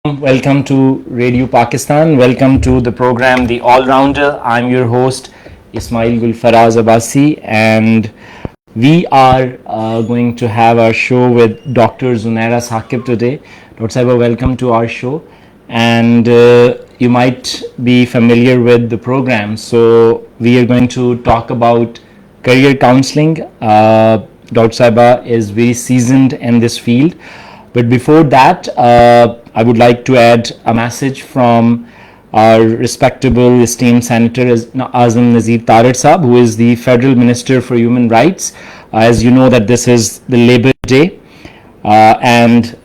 Welcome to Radio Pakistan. Welcome to the program The All Rounder. I'm your host Ismail Abbasi, and we are going to have our show with Dr. Zunaira Saqib today. Dr. Saiba, welcome to our show. And you might be familiar with the program. So we are going to talk about career counseling. Dr. Saiba is very seasoned in this field. But before that, I would like to add a message from our respectable esteemed Senator Azam Nazir Tarar Saab, who is the Federal Minister for Human Rights. As you know that this is the Labor Day, and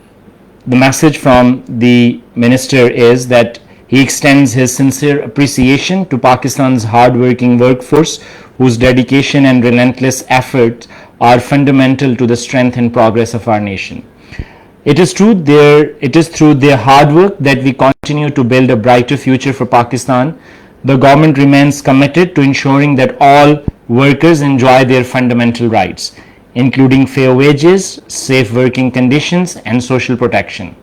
the message from the Minister is that he extends his sincere appreciation to Pakistan's hard-working workforce, whose dedication and relentless effort are fundamental to the strength and progress of our nation. It is through their hard work that we continue to build a brighter future for Pakistan. The government remains committed to ensuring that all workers enjoy their fundamental rights, including fair wages, safe working conditions, and social protection.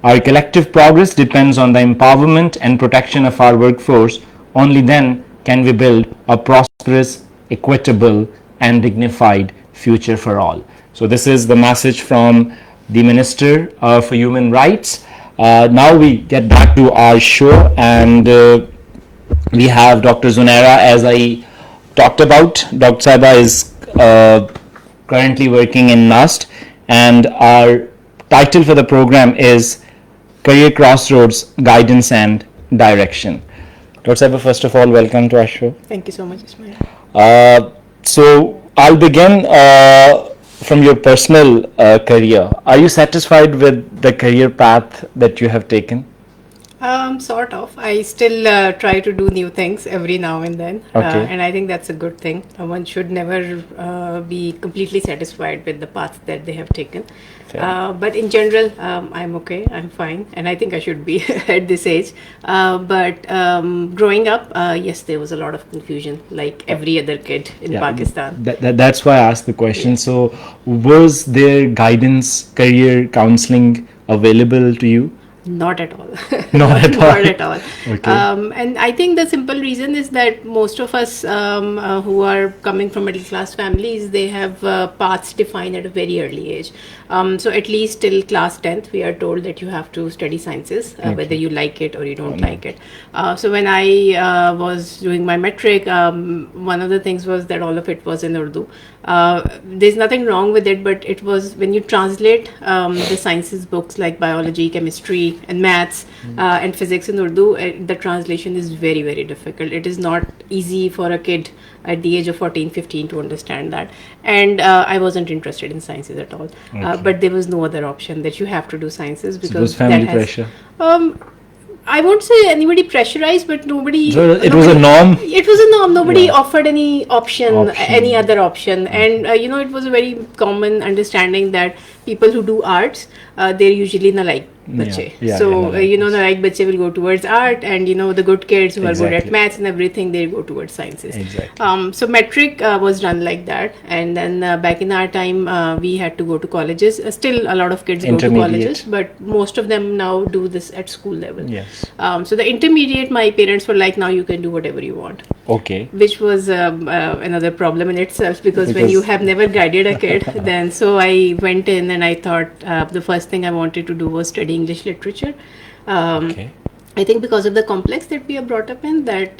Our collective progress depends on the empowerment and protection of our workforce. Only then can we build a prosperous, equitable, and dignified future for all. So this is the message from the Minister for Human Rights. Now we get back to our show, and we have Dr. Zunaira. As I talked about, Dr. Saiba is currently working in NAST, and our title for the program is Career Crossroads, Guidance and Direction. Dr. Saiba, first of all, welcome to our show. Thank you so much, Ismail. So I'll begin from your personal career. Are you satisfied with the career path that you have taken? Sort of. I still try to do new things every now and then, and I think that's a good thing. One should never be completely satisfied with the path that they have taken. But in general, I'm okay, I'm fine, and I think I should be at this age. But growing up, yes, there was a lot of confusion, like every other kid in Pakistan. That's why I asked the question. Yeah. So, was there guidance, career counseling available to you? Not at all. Not at all. Not at all. Okay. And I think the simple reason is that most of us who are coming from middle class families, they have paths defined at a very early age. So at least till class 10th, we are told that you have to study sciences, whether you like it or you don't like it. So when I was doing my metric, one of the things was that all of it was in Urdu. There's nothing wrong with it, but it was when you translate the sciences books like biology, chemistry, and maths and physics in Urdu, the translation is very, very difficult. It is not easy for a kid at the age of 14, 15 to understand that. And I wasn't interested in sciences at all. But there was no other option that you have to do sciences because it was family pressure. I won't say anybody pressurized, but nobody. So it was a norm. It was a norm. Nobody offered any option, any other option, and it was a very common understanding that people who do arts, they're usually nalaik bache. Nalaik bache will go towards art, and the good kids who are good at maths and everything, they go towards sciences. Exactly. So metric was done like that, and then back in our time, we had to go to colleges. Still, a lot of kids go to colleges, but most of them now do this at school level. Yes. So the intermediate, my parents were like, now you can do whatever you want. Okay. Which was another problem in itself because when you have never guided a kid, then so I went in and I thought the first thing I wanted to do was study English literature. I think because of the complex that we are brought up in, that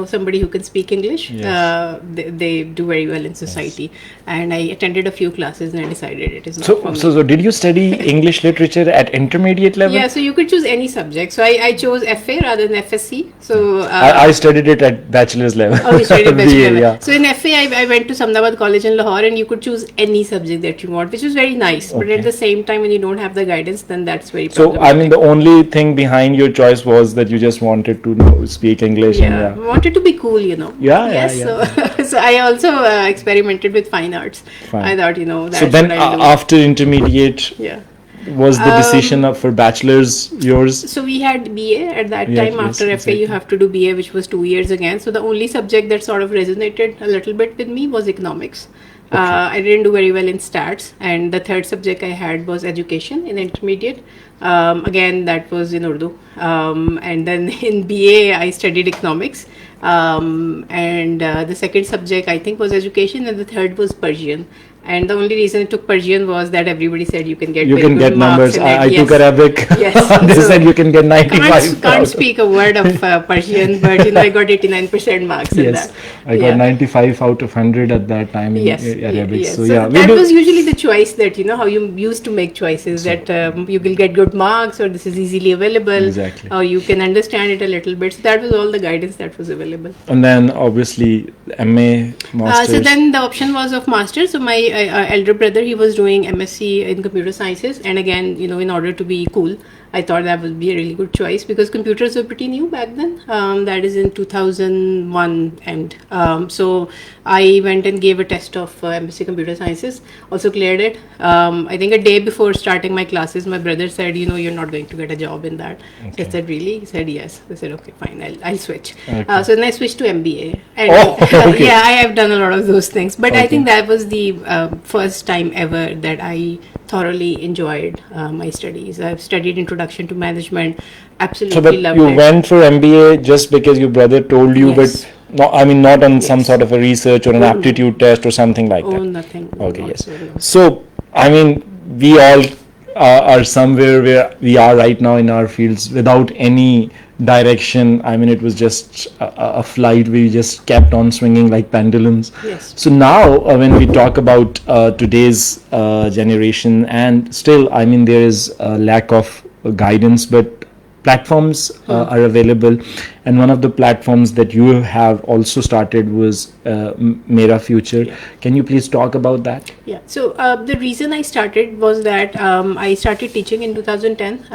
somebody who can speak English, they do very well in society. Yes. And I attended a few classes and I decided it is not for me. So did you study English literature at intermediate level? Yeah, so you could choose any subject. So I chose FA rather than FSC. So I studied it at bachelor's level. Oh, you studied bachelor's level. Yeah. So in FA, I went to Samdabad College in Lahore, and you could choose any subject that you want, which was very nice. But at the same time, when you don't have the guidance, then that's very problematic. So I mean, the only thing behind your choice was that you just wanted to speak English. Yeah, wanted to be cool, So I also experimented with fine arts. I thought, that's so then after intermediate, was the decision for bachelor's yours? So we had BA at that time. After FA, you have to do BA, which was 2 years again. So the only subject that sort of resonated a little bit with me was economics. I didn't do very well in stats, and the third subject I had was education in intermediate. Again, that was in Urdu. And then in BA, I studied economics. And the second subject I think was education, and the third was Persian. And the only reason I took Persian was that everybody said you can get very good marks numbers. in it. I took Arabic. Yes. They So said you can get 95. can't speak a word of Persian, but I got 89% marks in Yes, that. I got 95 out of 100 at that time in Arabic. Yes. So So yeah, that was usually the choice that how you used to make choices, that you will get good marks, or this is easily available, Exactly. or you can understand it a little bit. So that was all the guidance that was available. And then obviously MA, masters. So then the option was of masters. So my elder brother, he was doing MSc in computer sciences, and again, in order to be cool, I thought that would be a really good choice because computers were pretty new back then. That is in 2001 end. So I went and gave a test of MSc Computer Sciences, also cleared it. I think a day before starting my classes, my brother said, you're not going to get a job in that. Okay. So I said, really? He said, yes. I said, okay, fine, I'll switch. Okay. So then I switched to MBA. And okay. yeah, I have done a lot of those things. But I Okay. think that was the first time ever that I thoroughly enjoyed my studies. I've studied Introduction to Management, absolutely So, but loved you it. went for MBA just because your brother told you, Yes. but not on some Yes. sort of a research or an Oh, no. aptitude test or something like Oh, that. nothing. Okay, yes. whatsoever. So, we all are somewhere where we are right now in our fields without any direction. It was just a flight. We just kept on swinging like pendulums. Yes. So now, when we talk about today's generation, and still, there is a lack of guidance, but platforms are available, and one of the platforms that you have also started was Mera Future. Yeah. Can you please talk about that? Yeah. So the reason I started was that I started teaching in 2010.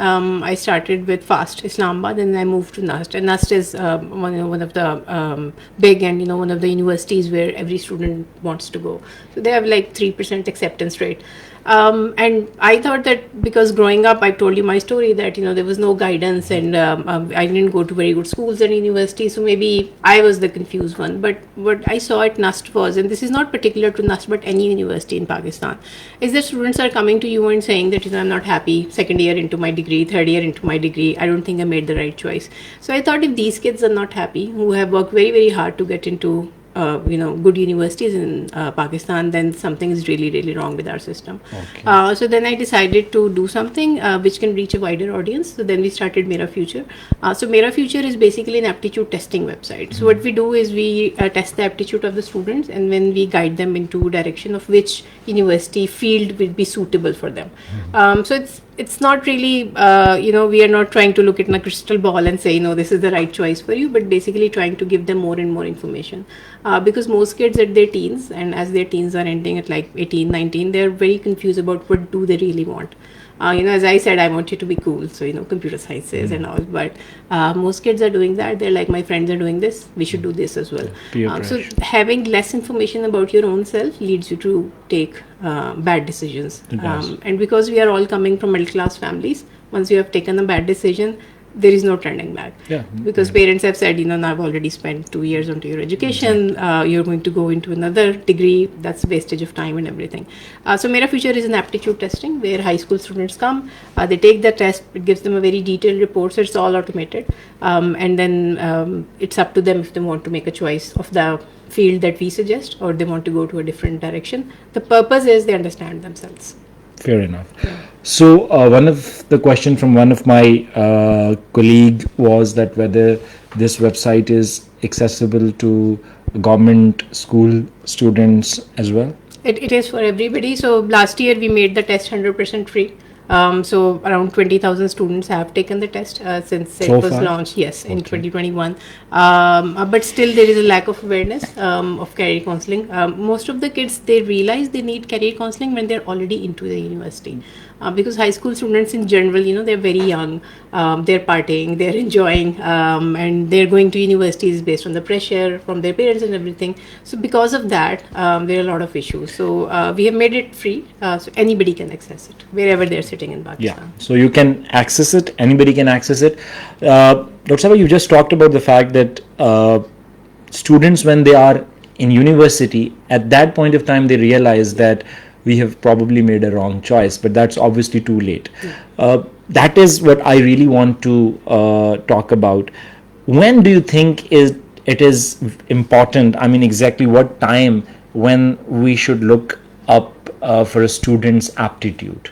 I started with FAST Islamabad, and then I moved to NUST. And NUST is one of the big and one of the universities where every student wants to go. So they have like 3% acceptance rate. And I thought that because growing up, I told you my story that there was no guidance, and I didn't go to very good schools and universities, so maybe I was the confused one. But what I saw at NUST was, and this is not particular to NUST but any university in Pakistan, is that students are coming to you and saying that I'm not happy, second year into my degree, third year into my degree, I don't think I made the right choice. So I thought if these kids are not happy, who have worked very, very hard to get into good universities in Pakistan, then something is really, really wrong with our system. Okay. So then I decided to do something which can reach a wider audience. So then we started Mera Future. So Mera Future is basically an aptitude testing website. So what we do is we test the aptitude of the students, and then we guide them into direction of which university field will be suitable for them. So it's not really, we are not trying to look at a crystal ball and say, this is the right choice for you, but basically trying to give them more and more information. Because most kids at their teens, and as their teens are ending at like 18, 19, they're very confused about what do they really want. As I said, I want you to be cool, so computer sciences and all, but most kids are doing that. They're like, my friends are doing this, we should do this as well. So having less information about your own self leads you to take bad decisions. And because we are all coming from middle class families, once you have taken a bad decision, there is no turning back. Yeah. Because parents have said, now I've already spent 2 years onto your education, you're going to go into another degree, that's wastage of time and everything. So Mera Future is an aptitude testing where high school students come, they take the test, it gives them a very detailed report, so it's all automated. And then it's up to them if they want to make a choice of the field that we suggest, or they want to go to a different direction. The purpose is they understand themselves. Fair enough. So one of the question from one of my colleague was that whether this website is accessible to government school students as well. It is for everybody. So last year we made the test 100% free. So around 20,000 students have taken the test since it was launched, in 2021. But still there is a lack of awareness of career counselling. Most of the kids, they realize they need career counselling when they're already into the university. Because high school students in general, they're very young, they're partying, they're enjoying, and they're going to universities based on the pressure from their parents and everything. So because of that, there are a lot of issues. So we have made it free, so anybody can access it wherever they're sitting in Pakistan. Yeah, so you can access it, anybody can access it. Dr. Saqib, you just talked about the fact that students, when they are in university, at that point of time, they realize that we have probably made a wrong choice, but that's obviously too late. That is what I really want to talk about. When do you think it is important? I mean, exactly what time when we should look up for a student's aptitude?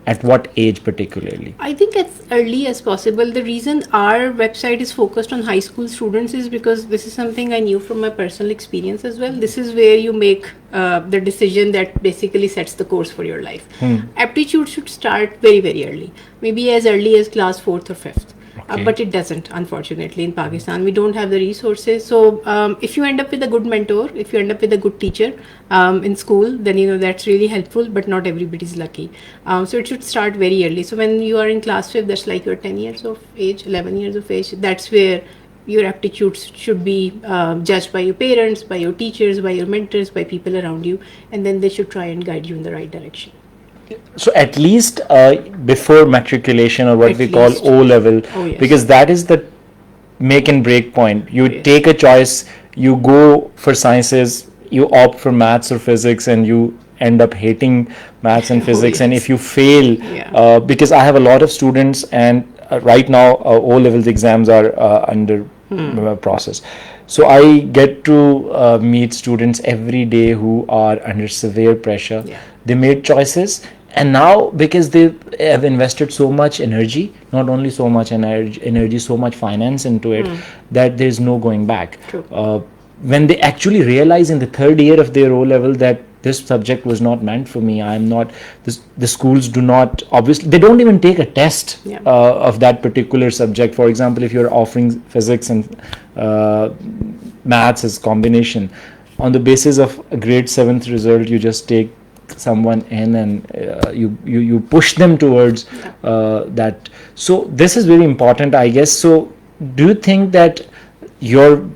At what age particularly? I think as early as possible. The reason our website is focused on high school students is because this is something I knew from my personal experience as well. This is where you make the decision that basically sets the course for your life. Aptitude should start very, very early, maybe as early as class 4th or 5th. But it doesn't, unfortunately, in Pakistan. We don't have the resources. So if you end up with a good mentor, if you end up with a good teacher in school, then that's really helpful, but not everybody's lucky. So it should start very early. So when you are in class 5, that's like you're 10 years of age, 11 years of age. That's where your aptitudes should be judged by your parents, by your teachers, by your mentors, by people around you, and then they should try and guide you in the right direction. So at least before matriculation, or what At we call least. O level, Oh, yes. because that is the make and break point. You Yes. take a choice, you go for sciences, you opt for maths or physics, and you end up hating maths and Oh, physics. And yes. if you fail, Yeah. because I have a lot of students, and right now O levels exams are under process. So I get to meet students every day who are under severe pressure. Yeah. They made choices, and now because they have invested so much energy, not only so much energy, so much finance into it, that there's no going back. True. When they actually realize in the third year of their O level that this subject was not meant for me, I'm not, the schools do not, obviously they don't even take a test Yeah. of that particular subject. For example, if you're offering physics and maths as combination, on the basis of a grade 7th result, you just take someone in, and you push them towards that. So this is very important, I guess. So do you think that your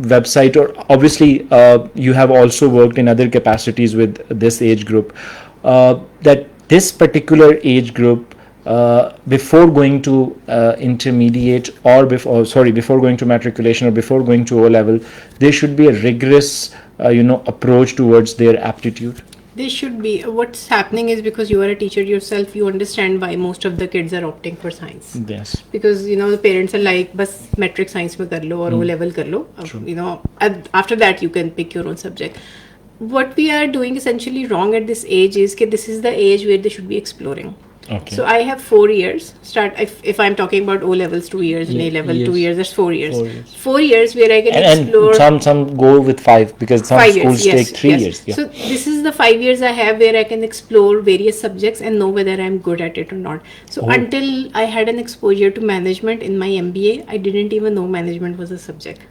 website, or obviously you have also worked in other capacities with this age group, that this particular age group, before going to intermediate, or before going to matriculation, or before going to O level, there should be a rigorous approach towards their aptitude? They should be. What's happening is, because you are a teacher yourself, you understand why most of the kids are opting for science. Yes. Because the parents are like, bas metric science mein kar lo or O level kar lo. After that you can pick your own subject. What we are doing essentially wrong at this age is that this is the age where they should be exploring. Okay. So I have 4 years. If I'm talking about O levels, 2 years, and A level, yes. 2 years. That's 4 years. 4 years. 4 years where I can And explore. some go with 5, because some 5 schools years, take 3 years. Yeah. So this is the 5 years I have where I can explore various subjects and know whether I'm good at it or not. So until I had an exposure to management in my MBA, I didn't even know management was a subject.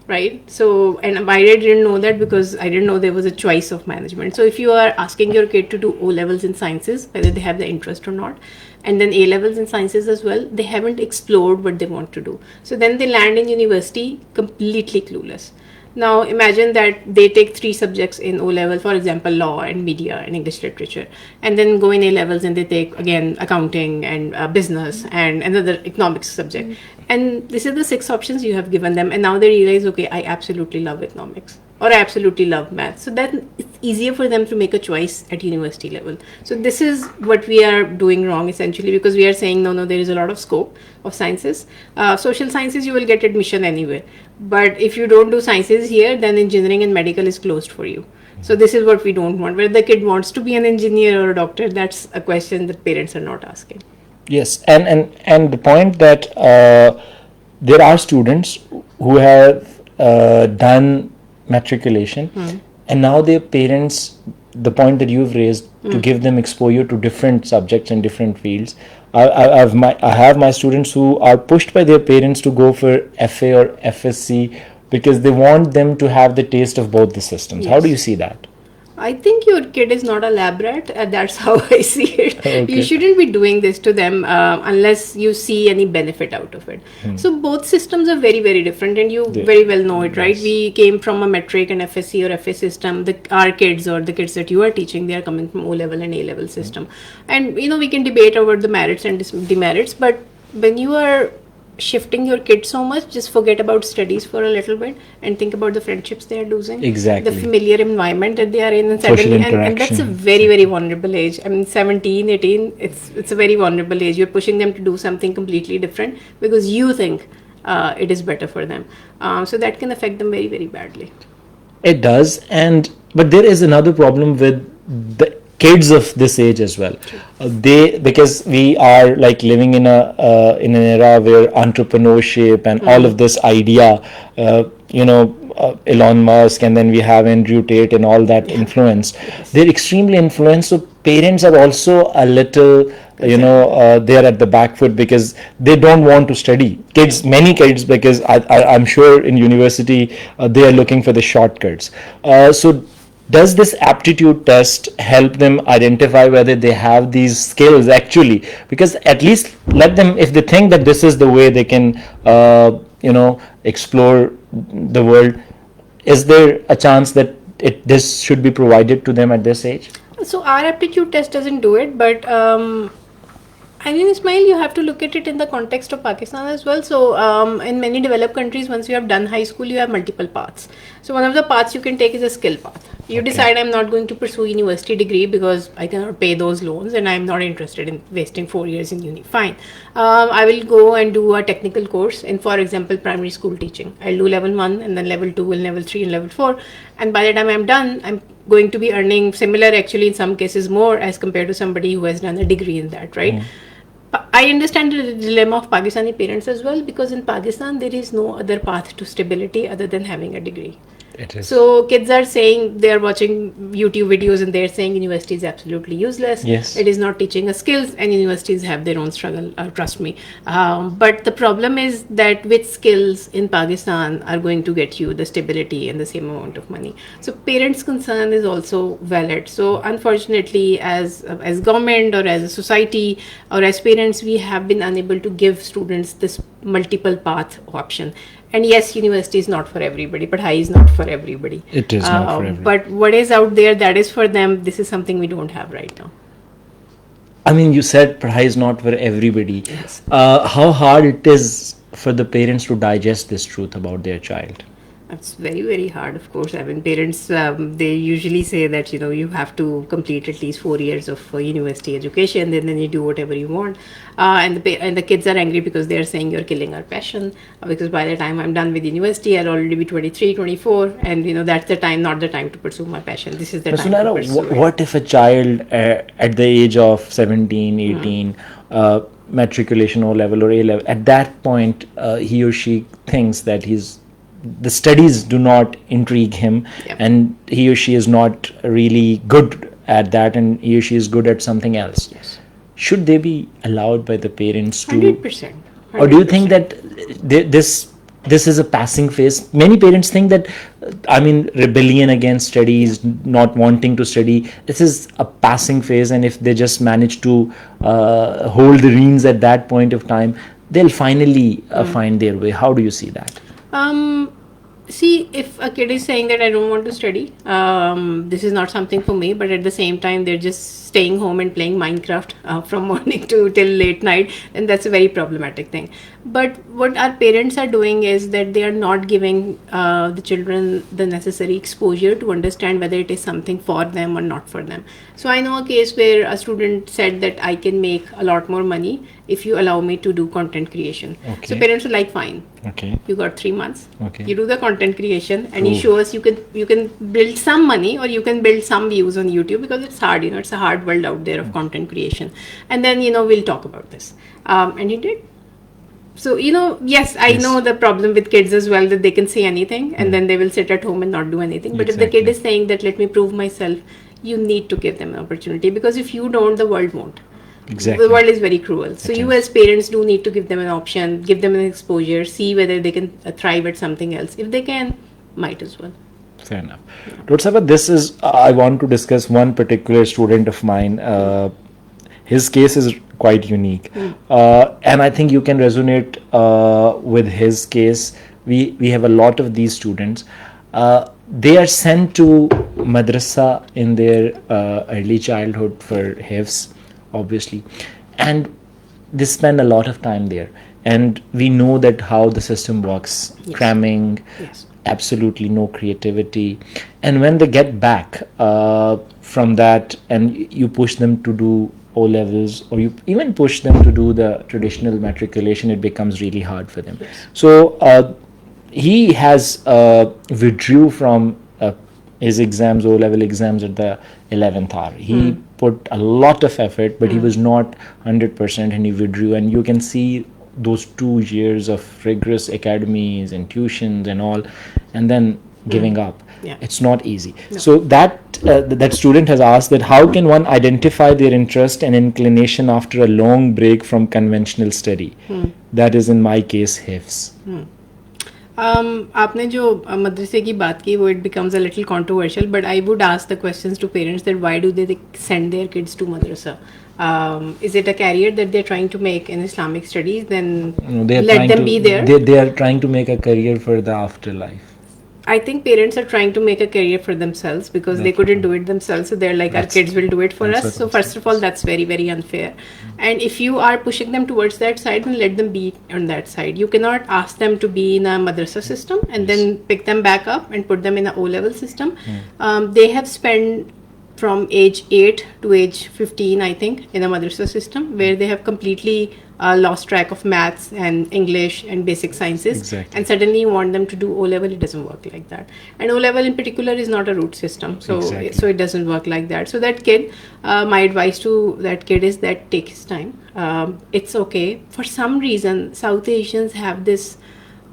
Right? So, and why I didn't know that? Because I didn't know there was a choice of management. So if you are asking your kid to do O levels in sciences, whether they have the interest or not, and then A levels in sciences as well, they haven't explored what they want to do. So then they land in university completely clueless. Now imagine that they take 3 subjects in O level, for example, law and media and English literature, and then go in A levels and they take again accounting and business and another economics subject. And this is the 6 options you have given them, and now they realize, okay, I absolutely love economics, or I absolutely love math. So that it's easier for them to make a choice at university level. So this is what we are doing wrong essentially, because we are saying no, there is a lot of scope of sciences. Social sciences, you will get admission anywhere, but if you don't do sciences here, then engineering and medical is closed for you. So this is what we don't want. Whether the kid wants to be an engineer or a doctor, that's a question that parents are not asking. Yes, and the point that there are students who have done matriculation, and now their parents, the point that you've raised, to give them exposure to different subjects and different fields. I have my students who are pushed by their parents to go for FA or FSC because they want them to have the taste of both the systems. How do you see that? I think your kid is not a lab rat. That's how I see it. Okay. You shouldn't be doing this to them unless you see any benefit out of it. So both systems are very, very different, and you very well know it, right? We came from a metric and FSC or FA system. Our kids, or the kids that you are teaching, they are coming from O level and A level system. And we can debate over the merits and demerits, but when you are shifting your kids so much, just forget about studies for a little bit and think about the friendships they are losing, Exactly. the familiar environment that they are in, and Social suddenly, and that's a interaction. very, very vulnerable age. I mean, 17, 18, it's a very vulnerable age. You're pushing them to do something completely different because you think it is better for them. So that can affect them very, very badly. It does, and but there is another problem with the kids of this age as well. They, because we are like living in an era where entrepreneurship and all of this idea, Elon Musk, and then we have Andrew Tate and all that influence. They're extremely influenced. So parents are also a little, they're at the back foot because they don't want to study. Many kids, because I'm sure in university they are looking for the shortcuts. So does this aptitude test help them identify whether they have these skills actually? Because at least let them, if they think that this is the way they can explore the world, is there a chance that this should be provided to them at this age? So our aptitude test doesn't do it, but I mean, Ismail, you have to look at it in the context of Pakistan as well. So, in many developed countries, once you have done high school, you have multiple paths. So, one of the paths you can take is a skill path. You decide, I'm not going to pursue university degree because I cannot pay those loans and I'm not interested in wasting 4 years in uni. Fine. I will go and do a technical course in, for example, primary school teaching. I'll do level 1 and then level 2 and level 3 and level 4. And by the time I'm done, I'm going to be earning similar, actually, in some cases more, as compared to somebody who has done a degree in that, right? I understand the dilemma of Pakistani parents as well, because in Pakistan there is no other path to stability other than having a degree. It is. So kids are saying, they're watching YouTube videos and they're saying university is absolutely useless. Yes. It is not teaching us skills, and universities have their own struggle, trust me. But the problem is that which skills in Pakistan are going to get you the stability and the same amount of money. So parents' concern is also valid. So unfortunately, as government or as a society or as parents, we have been unable to give students this multiple path option. And yes, university is not for everybody, but high is not for everybody. It is not for everybody. But what is out there, that is for them. This is something we don't have right now. I mean, you said Pradhai is not for everybody. Yes. How hard it is for the parents to digest this truth about their child? It's very, very hard, of course. I mean, parents, they usually say that, you have to complete at least 4 years of university education, then you do whatever you want. And the kids are angry because they're saying you're killing our passion. Because by the time I'm done with university, I'll already be 23, 24. And, that's the time, not the time to pursue my passion. This is the time to pursue it. What if a child at the age of 17, 18, matriculation O level or A level, at that point, he or she thinks that the studies do not intrigue him, and he or she is not really good at that, and he or she is good at something else. Yes. Should they be allowed by the parents to 100%. or do you think that this is a passing phase? Many parents think that rebellion against studies, not wanting to study, this is a passing phase, and if they just manage to hold the reins at that point of time, they'll finally find their way. How do you see that? See, if a kid is saying that I don't want to study, this is not something for me, but at the same time they're just staying home and playing Minecraft from morning till late night, and that's a very problematic thing. But what our parents are doing is that they are not giving the children the necessary exposure to understand whether it is something for them or not for them. So I know a case where a student said that I can make a lot more money if you allow me to do content creation. Okay. So parents were like, fine. Okay. You got 3 months. Okay. You do the content creation and you show us you can build some money, or you can build some views on YouTube, because it's hard, it's a hard world out there of content creation. And then, we'll talk about this. And he did. So, yes, I know the problem with kids as well, that they can say anything and then they will sit at home and not do anything. But if the kid is saying that, let me prove myself, you need to give them an opportunity, because if you don't, the world won't. Exactly. The world is very cruel. So you as parents do need to give them an option, give them an exposure, see whether they can thrive at something else. If they can, might as well. Fair enough. Dr. Saqib, I want to discuss one particular student of mine. His case is quite unique. And I think you can resonate with his case. We have a lot of these students. They are sent to madrasa in their early childhood for hifz, obviously, and they spend a lot of time there. and we know that how the system works. Yes. Cramming, Yes. absolutely no creativity, and when they get back from that and you push them to do O levels, or you even push them to do the traditional matriculation, it becomes really hard for them. Yes. So he has withdrew from his exams, O level exams, at the 11th hour. He put a lot of effort, but he was not 100%, and he withdrew. And you can see those 2 years of rigorous academies and tuitions and all, and then giving up. Yeah. It's not easy. So that student has asked that how can one identify their interest and inclination after a long break from conventional study? That is in my case HIFs. आपने जो मदरसे की बात की वो it becomes a little controversial, but I would ask the questions to parents that why do they send their kids to madrasa? Is it a career that they're trying to make in Islamic studies? Then let them be there. They are trying to make a career for the afterlife. I think parents are trying to make a career for themselves because they couldn't do it themselves. So they're like, our kids will do it for us. So first of all, that's very, very unfair. And if you are pushing them towards that side, then let them be on that side. You cannot ask them to be in a madrasa system and then pick them back up and put them in an O-level system. They have spent from age 8 to age 15, I think, in a madrasa system where they have completely lost track of maths and English and basic sciences. Exactly. And suddenly you want them to do O-level, it doesn't work like that. And O-level in particular is not a root system. So so it doesn't work like that. So that kid, my advice to that kid is that take his time. It's okay. For some reason, South Asians have this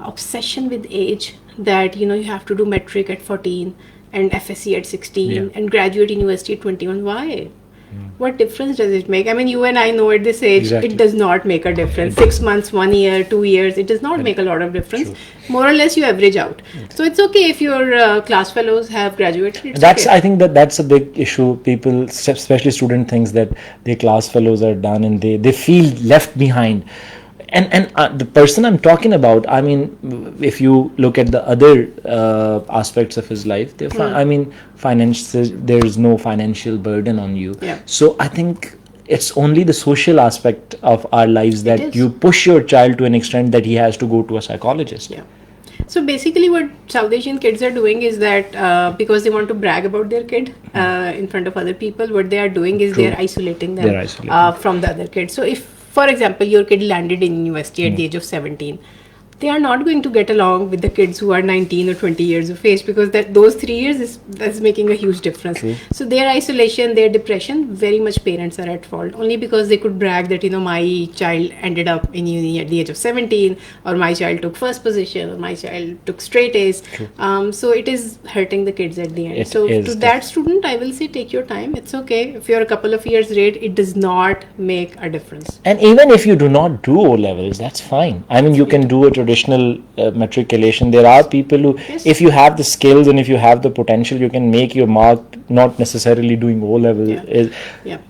obsession with age that, you have to do metric at 14 and FSC at 16 and graduate university at 21. Why? What difference does it make? I mean, you and I know at this age, it does not make a difference. 6 months, 1 year, 2 years, it does not make a lot of difference. More or less, you average out. So it's okay if your class fellows have graduated. I think that's a big issue. People, especially student, thinks that their class fellows are done and they feel left behind. And the person I'm talking about, I mean, if you look at the other aspects of his life, I mean, there is no financial burden on you. Yeah. So I think it's only the social aspect of our lives that you push your child to an extent that he has to go to a psychologist. Yeah. So basically what South Asian kids are doing is that because they want to brag about their kid in front of other people, what they are doing is they're isolating them from the other kids. So if, for example, your kid landed in university at the age of 17, they are not going to get along with the kids who are 19 or 20 years of age because those 3 years that's making a huge difference. So their isolation, their depression, very much parents are at fault. Only because they could brag that, my child ended up in uni at the age of 17, or my child took first position, or my child took straight A's. So it is hurting the kids at the end. So to that student, I will say take your time. It's okay. If you're a couple of years late, it does not make a difference. And even if you do not do O levels, that's fine. I mean, you can do a traditional matriculation. There are people who, if you have the skills and if you have the potential, you can make your mark, not necessarily doing O level.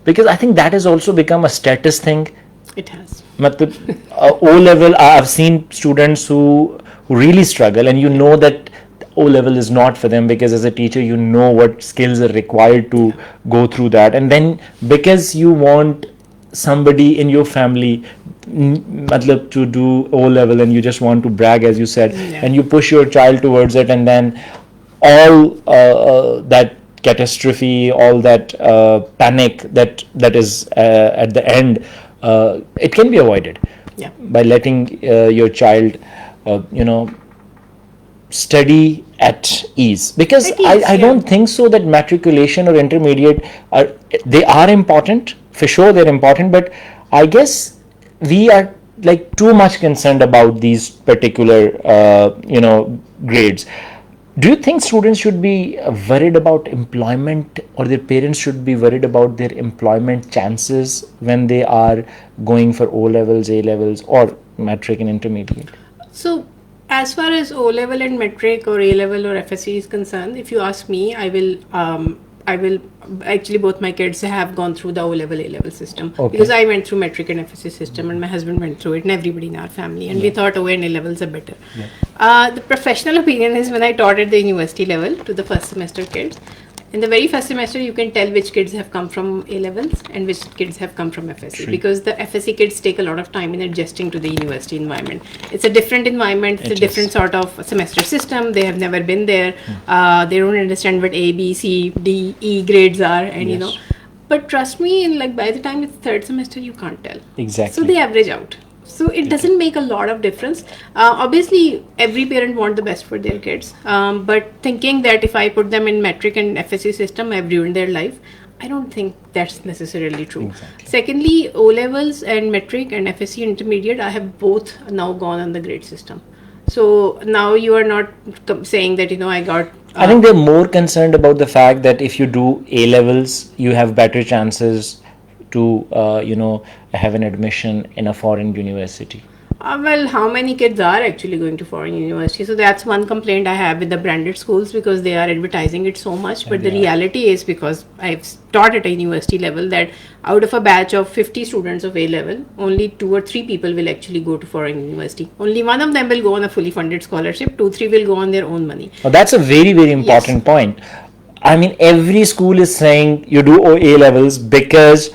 Because I think that has also become a status thing. It has. O level, I've seen students who really struggle, and that O level is not for them because as a teacher, what skills are required to go through that. And then because you want somebody in your family to do O level and you just want to brag, as you said, and you push your child towards it, and then all that catastrophe, all that panic that is at the end, it can be avoided by letting your child study at ease. Because I don't think so that matriculation or intermediate they are important. For sure they're important, but I guess we are like too much concerned about these particular grades. Do you think students should be worried about employment, or their parents should be worried about their employment chances when they are going for O levels, A levels, or matric and intermediate? So as far as O level and metric or A level or FSC is concerned, if you ask me, I will actually, both my kids have gone through the O level, A level system because I went through metric and FSC system, and my husband went through it, and everybody in our family, and we thought O and A levels are better. The professional opinion is, when I taught at the university level to the first semester kids, In the very first semester, you can tell which kids have come from A levels and which kids have come from FSC, because the FSC kids take a lot of time in adjusting to the university environment. It's a different environment, it's a different sort of semester system. They have never been there. They don't understand what A, B, C, D, E grades are, and you know. But trust me, like by the time it's third semester, you can't tell. Exactly. So they average out. So it doesn't make a lot of difference. Obviously, every parent wants the best for their kids. But thinking that if I put them in metric and FSC system, I've ruined their life, I don't think that's necessarily true. Exactly. Secondly, O levels and metric and FSC intermediate, I have both now gone on the grade system. So now you are not saying that, you know, I got... I think they're more concerned about the fact that if you do A levels, you have better chances to, have an admission in a foreign university. Well, how many kids are actually going to foreign university? So that's one complaint I have with the branded schools, because they are advertising it so much. But the reality is, because I've taught at a university level, that out of a batch of 50 students of A level, only 2 or 3 people will actually go to foreign university. Only one of them will go on a fully funded scholarship. 2-3 will go on their own money. Well, that's a very, very important point. I mean, every school is saying you do A levels because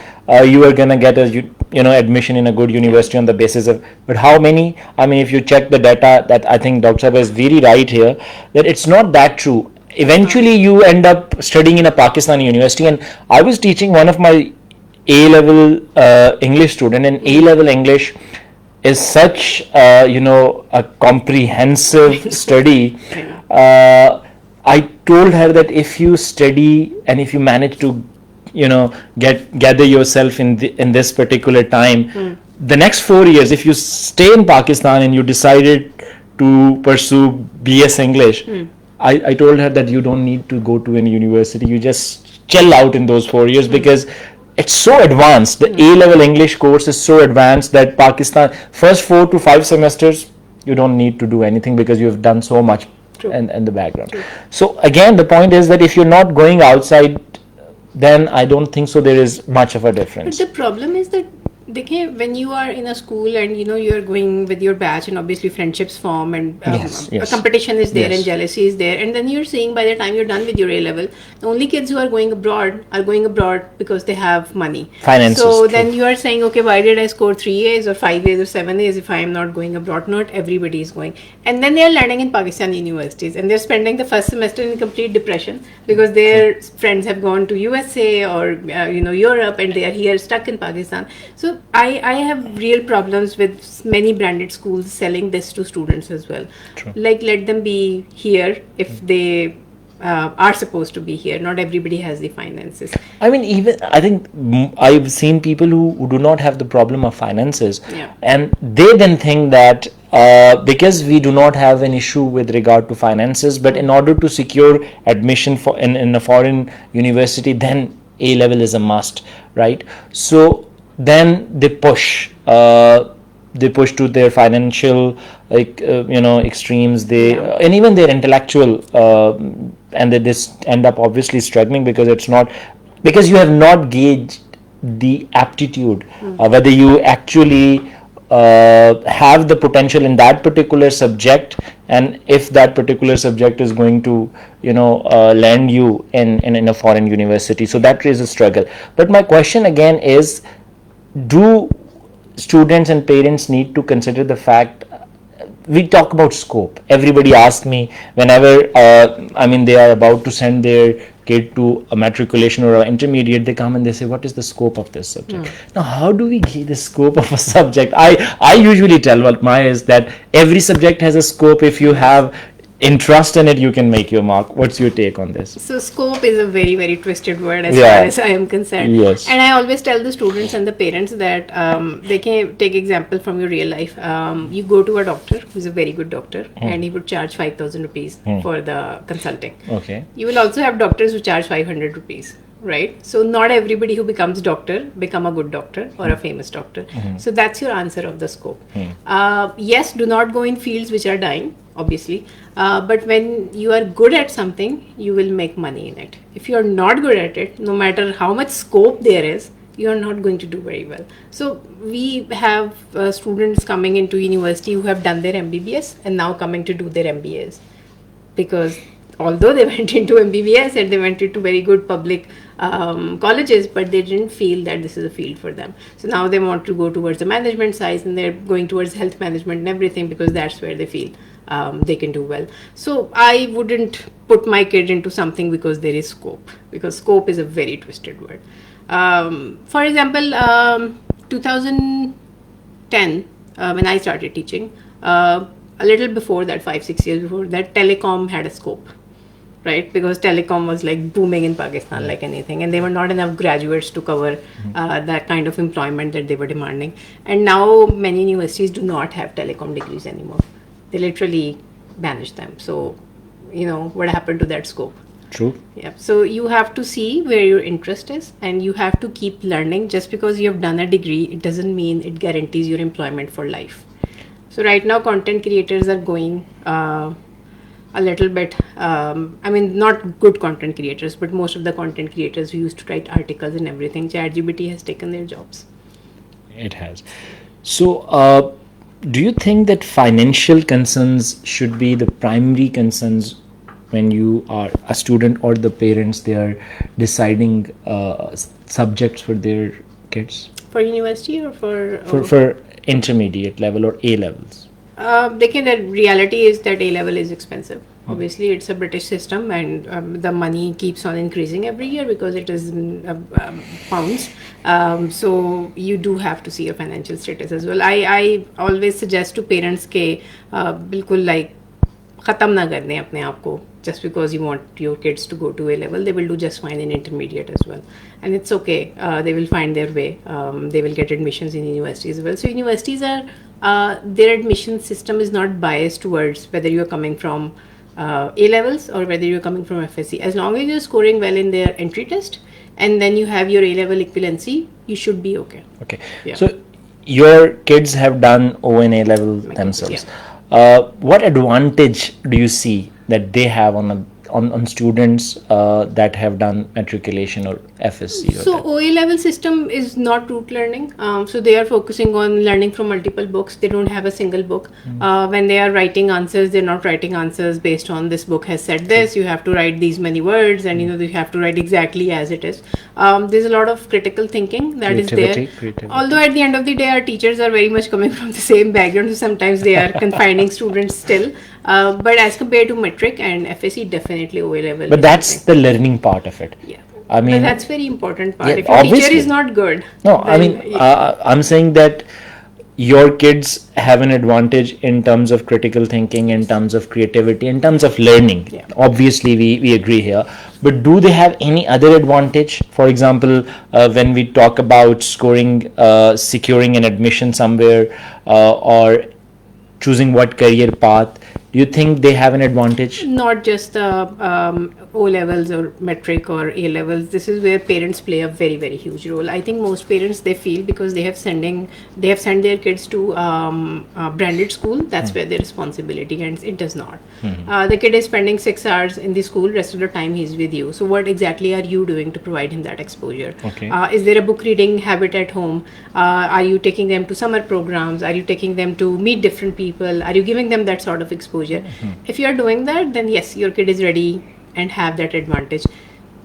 you are gonna get a admission in a good university on the basis of. But how many? I mean, if you check the data, that I think Dr. Sabha is very right here, that it's not that true. Eventually, you end up studying in a Pakistani university, and I was teaching one of my A level English student, and A level English is such a comprehensive study. I told her that if you study and if you manage to gather yourself in this particular time, the next 4 years, if you stay in Pakistan and you decided to pursue BS English, I told her that you don't need to go to any university, you just chill out in those 4 years, because it's so advanced. The A level English course is so advanced that Pakistan, first 4 to 5 semesters, you don't need to do anything because you have done so much in the background. So again, the point is that if you're not going outside, then I don't think so there is much of a difference. But the problem is that when you are in a school and you're going with your batch, and obviously friendships form, and competition is there, and jealousy is there, and then you're seeing by the time you're done with your A level, the only kids who are going abroad because they have money, finances. So then you are saying, okay, why did I score 3 A's or 5 A's or 7 A's if I am not going abroad? Not everybody is going, and then they are landing in Pakistani universities, and they're spending the first semester in complete depression because their friends have gone to USA or Europe, and they are here stuck in Pakistan. So I have real problems with many branded schools selling this to students as well. Like, let them be here if they are supposed to be here. Not everybody has the finances. I mean, I think I've seen people who do not have the problem of finances, and they then think that because we do not have an issue with regard to finances, but in order to secure admission in a foreign university, then A level is a must, right? So then they push to their financial extremes, and even their intellectual, and they just end up obviously struggling because you have not gauged the aptitude, whether you actually have the potential in that particular subject, and if that particular subject is going to land you in a foreign university. So that raises struggle. But my question again is, do students and parents need to consider the fact, we talk about scope. Everybody asks me whenever they are about to send their kid to a matriculation or an intermediate, they come and they say, what is the scope of this subject? Now, how do we gauge the scope of a subject? I usually tell Maya is that every subject has a scope. If you have interest in it, you can make your mark. What's your take on this? So scope is a very, very twisted word as far as I am concerned. Yes. And I always tell the students and the parents that they can take example from your real life. You go to a doctor who's a very good doctor, and he would charge 5,000 rupees for the consulting. Okay. You will also have doctors who charge 500 rupees. Right? So not everybody who becomes doctor become a good doctor or a famous doctor. So that's your answer of the scope. Yes, do not go in fields which are dying, obviously. But when you are good at something, you will make money in it. If you are not good at it, no matter how much scope there is, you are not going to do very well. So we have students coming into university who have done their MBBS and now coming to do their MBAs, because although they went into MBBS and they went into very good public colleges, but they didn't feel that this is a field for them. So now they want to go towards the management side, and they're going towards health management and everything, because that's where they feel they can do well. So I wouldn't put my kid into something because there is scope, because scope is a very twisted word. For example, 2010, when I started teaching, a little before that, 5-6 years before that, telecom had a scope, right? Because telecom was like booming in Pakistan like anything, and there were not enough graduates to cover that kind of employment that they were demanding. And now many universities do not have telecom degrees anymore. They literally banished them. So, what happened to that scope? True. Yeah. So you have to see where your interest is, and you have to keep learning. Just because you have done a degree, it doesn't mean it guarantees your employment for life. So right now, content creators are going a little bit, not good content creators, but most of the content creators who used to write articles and everything, ChatGPT has taken their jobs. It has. So, do you think that financial concerns should be the primary concerns when you are a student, or the parents, they are deciding subjects for their kids? For university or For intermediate level or A levels? The reality is that A level is expensive. Obviously, it's a British system, and the money keeps on increasing every year because it is pounds. So you do have to see your financial status as well. I always suggest to parents के बिल्कुल like ख़त्म ना कर दें अपने आप को just because you want your kids to go to A level. They will do just fine in intermediate as well, and it's okay. They will find their way. They will get admissions in universities as well. So universities are their admission system is not biased towards whether you are coming from A levels or whether you're coming from FSC. As long as you're scoring well in their entry test, and then you have your A level equivalency, you should be okay. Okay. Yeah. So your kids have done O and A level themselves. Yeah. What advantage do you see that they have on students that have done matriculation or FSC? So OA level system is not rote learning. So they are focusing on learning from multiple books. They don't have a single book. When they are writing answers, they're not writing answers based on this book has said this. You have to write these many words, and you have to write exactly as it is. There's a lot of critical thinking that is there. Although at the end of the day, our teachers are very much coming from the same background, so sometimes they are confining students still. But as compared to metric and FSC, definitely OA level. But that's the learning part of it. Yeah. I mean, but that's very important part. Yeah, if your obviously. teacher is not good. No, I mean, I'm saying that your kids have an advantage in terms of critical thinking, in terms of creativity, in terms of learning. Yeah. Obviously, we agree here. But do they have any other advantage? For example, when we talk about scoring, securing an admission somewhere, or choosing what career path, do you think they have an advantage? Not just the O levels or metric or A levels. This is where parents play a very, very huge role. I think most parents, they feel because they have sent their kids to branded school, that's where their responsibility ends. It does not. The kid is spending 6 hours in the school, rest of the time he's with you. So what exactly are you doing to provide him that exposure? Okay. Is there a book reading habit at home? Are you taking them to summer programs? Are you taking them to meet different people? Are you giving them that sort of exposure? If you are doing that, then yes, your kid is ready and have that advantage.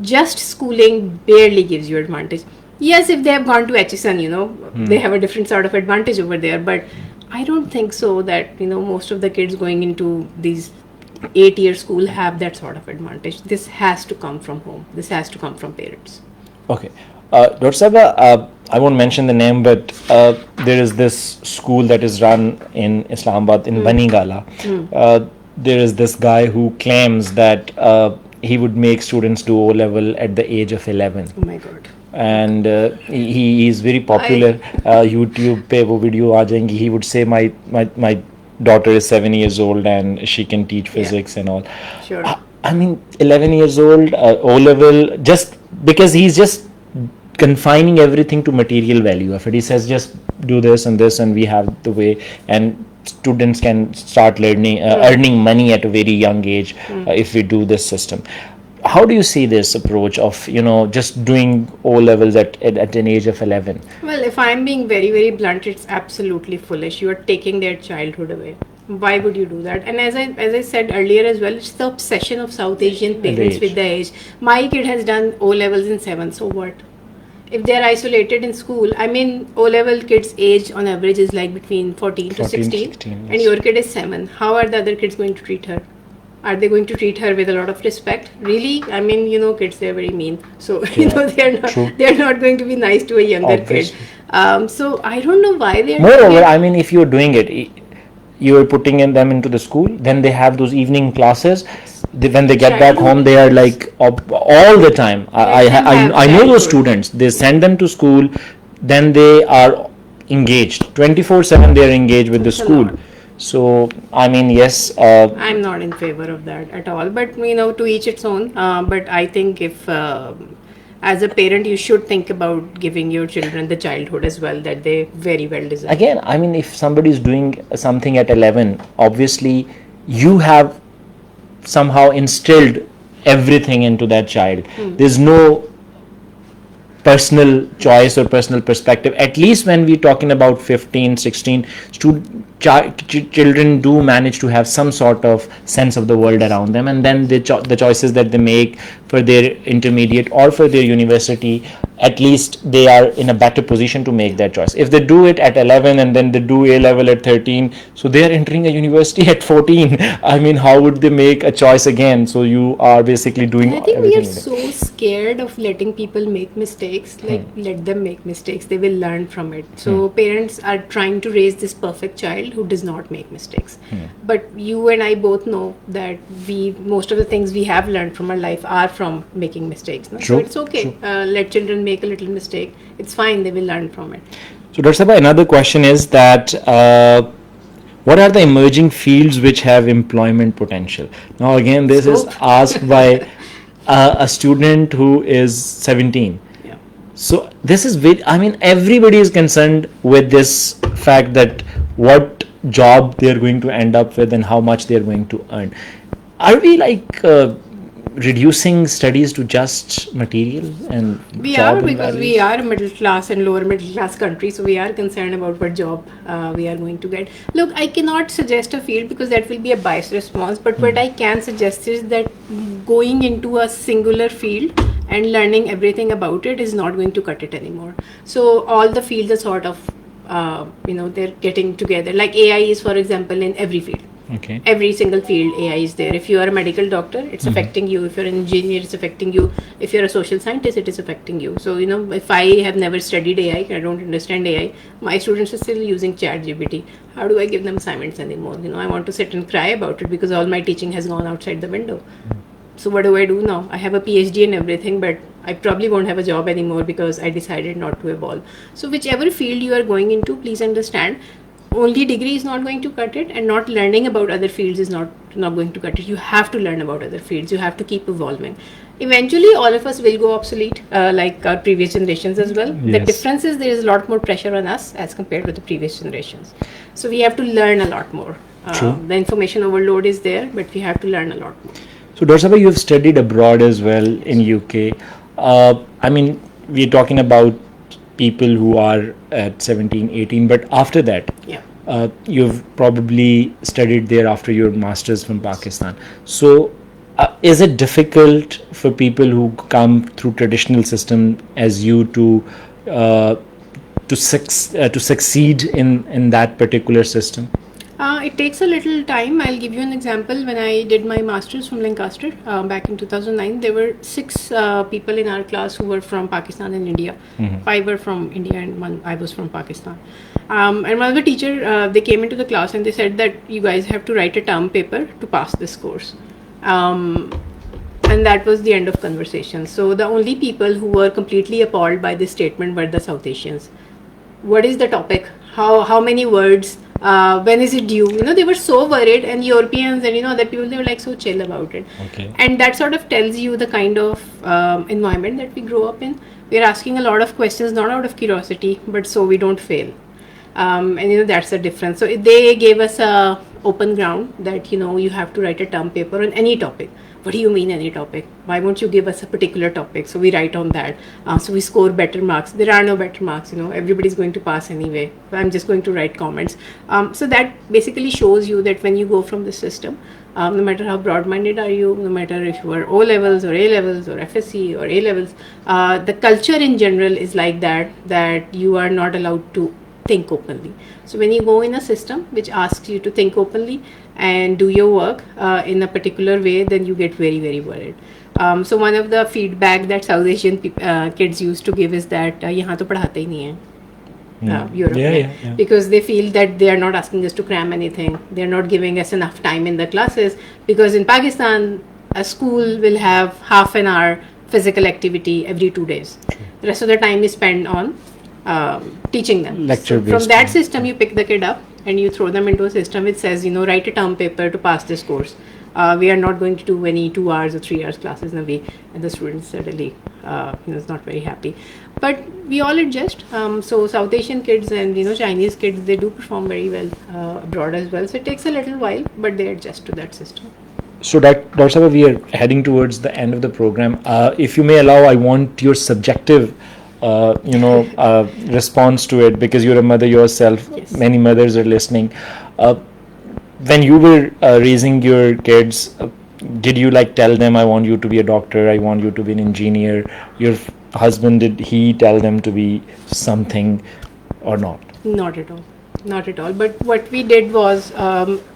Just schooling barely gives you advantage. Yes, if they have gone to HSN, they have a different sort of advantage over there. But I don't think so that, most of the kids going into these 8-year school have that sort of advantage. This has to come from home. This has to come from parents. Okay. Dr. Saba, I won't mention the name, but there is this school that is run in Islamabad, in Banigala. There is this guy who claims that he would make students do O level at the age of 11. Oh my God. And he is very popular. YouTube pe wo video aa jayenge. He would say my daughter is 7 years old and she can teach physics and all. Sure. I mean, 11 years old, O level, just because he's just confining everything to material value of it. He says just do this and this, and we have the way, and students can start learning, earning money at a very young age if we do this system. How do you see this approach of just doing O levels at an age of 11? Well, if I'm being very, very blunt, it's absolutely foolish. You are taking their childhood away. Why would you do that? And as I said earlier as well, it's the obsession of South Asian parents age. with the age. My kid has done O levels in 7, so what? If they're isolated in school, I mean, O level kids' age on average is like between 14 to 16, 16, and yes. your kid is 7. How are the other kids going to treat her? Are they going to treat her with a lot of respect? Really? I mean, kids, they're very mean. So, True. they're not going to be nice to a younger Obviously. kid. So I don't know why they're Moreover, doing it. I mean, if you're doing it, you're putting them into the school, then they have those evening classes. When they get back home, they are like all the time. I know those students. They send them to school, then they are engaged 24/7. They are engaged with the That's a school. lot. So I mean, yes. I'm not in favor of that at all. But to each its own. But I think if as a parent, you should think about giving your children the childhood as well that they very well deserve. Again, I mean, if somebody is doing something at 11, obviously you have somehow instilled everything into that child. There's no personal choice or personal perspective. At least when we're talking about 15, 16, children do manage to have some sort of sense of the world around them, and then the choices that they make for their intermediate or for their university, at least they are in a better position to make that choice. If they do it at 11 and then they do A level at 13, so they are entering a university at 14. I mean, how would they make a choice again? So you are basically doing I think we are everything. so scared of letting people make mistakes. Like, let them make mistakes. They will learn from it. So parents are trying to raise this perfect child who does not make mistakes. But you and I both know that most of the things we have learned from our life are from making mistakes. No? True, So it's okay. Let children make a little mistake. It's fine. They will learn from it. So, Dr. Sabha, another question is that what are the emerging fields which have employment potential? Now, again, this is asked by a student who is 17. Yeah. So, this is, I mean, everybody is concerned with this fact that what job they are going to end up with and how much they are going to earn. Are we like reducing studies to just material and We job are, and because values? we are a middle class and lower middle class country, so we are concerned about what job we are going to get. Look, I cannot suggest a field because that will be a biased response, but what I can suggest is that going into a singular field and learning everything about it is not going to cut it anymore. So all the fields are sort of, they're getting together. Like AI is, for example, in every field. Okay. Every single field AI is there. If you are a medical doctor, it's affecting you. If you're an engineer, it's affecting you. If you're a social scientist, it is affecting you. So if I have never studied AI, I don't understand AI, my students are still using ChatGPT. How do I give them assignments anymore? I want to sit and cry about it because all my teaching has gone outside the window. So what do I do now? I have a PhD and everything, but I probably won't have a job anymore because I decided not to evolve. So whichever field you are going into, please understand, only degree is not going to cut it, and not learning about other fields is not going to cut it. You have to learn about other fields. You have to keep evolving. Eventually, all of us will go obsolete, like our previous generations as well. The Yes. difference is there is a lot more pressure on us as compared with the previous generations. So we have to learn a lot more. True. The information overload is there, but we have to learn a lot more. So, Dr. Sabha, you have studied abroad as well in UK. I mean, we're talking about people who are at 17, 18, but after that, Yeah. You've probably studied there after your master's from Pakistan. So, is it difficult for people who come through traditional system as you to succeed in that particular system? It takes a little time. I'll give you an example. When I did my master's from Lancaster back in 2009, there were 6 people in our class who were from Pakistan and India. 5 were from India and I was from Pakistan. And one of the teacher, they came into the class and they said that you guys have to write a term paper to pass this course. And that was the end of conversation. So the only people who were completely appalled by this statement were the South Asians. What is the topic? How many words? When is it due? They were so worried, and Europeans and other people, they were like so chill about it. Okay. And that sort of tells you the kind of environment that we grow up in. We're asking a lot of questions not out of curiosity, but so we don't fail. And that's the difference. So they gave us a open ground that, you have to write a term paper on any topic. What do you mean any topic? Why won't you give us a particular topic? So we write on that. So we score better marks. There are no better marks, everybody's going to pass anyway. I'm just going to write comments. So that basically shows you that when you go from the system, no matter how broad-minded are you, no matter if you are O levels or A levels or FSC or A levels, the culture in general is like that you are not allowed to think openly. So when you go in a system which asks you to think openly and do your work in a particular way, then you get very, very worried. So one of the feedback that South Asian kids used to give is that यहाँ तो पढ़ाते ही नहीं हैं. Europe, yeah. Because they feel that they are not asking us to cram anything. They are not giving us enough time in the classes, because in Pakistan a school will have half an hour physical activity every 2 days. The rest of the time is spent on teaching them. Lecture based. From that system, you pick the kid up and you throw them into a system which says, write a term paper to pass this course. We are not going to do any 2 hours or 3 hours classes in a week, and the students certainly is not very happy. But we all adjust. So South Asian kids and Chinese kids, they do perform very well abroad as well. So it takes a little while, but they adjust to that system. So Dr. Saqib, we are heading towards the end of the program. If you may allow, I want your subjective response to it, because you're a mother yourself. Yes. Many mothers are listening. When you were raising your kids, did you tell them, I want you to be a doctor, I want you to be an engineer? Your husband, did he tell them to be something or not? Not at all. Not at all. But what we did was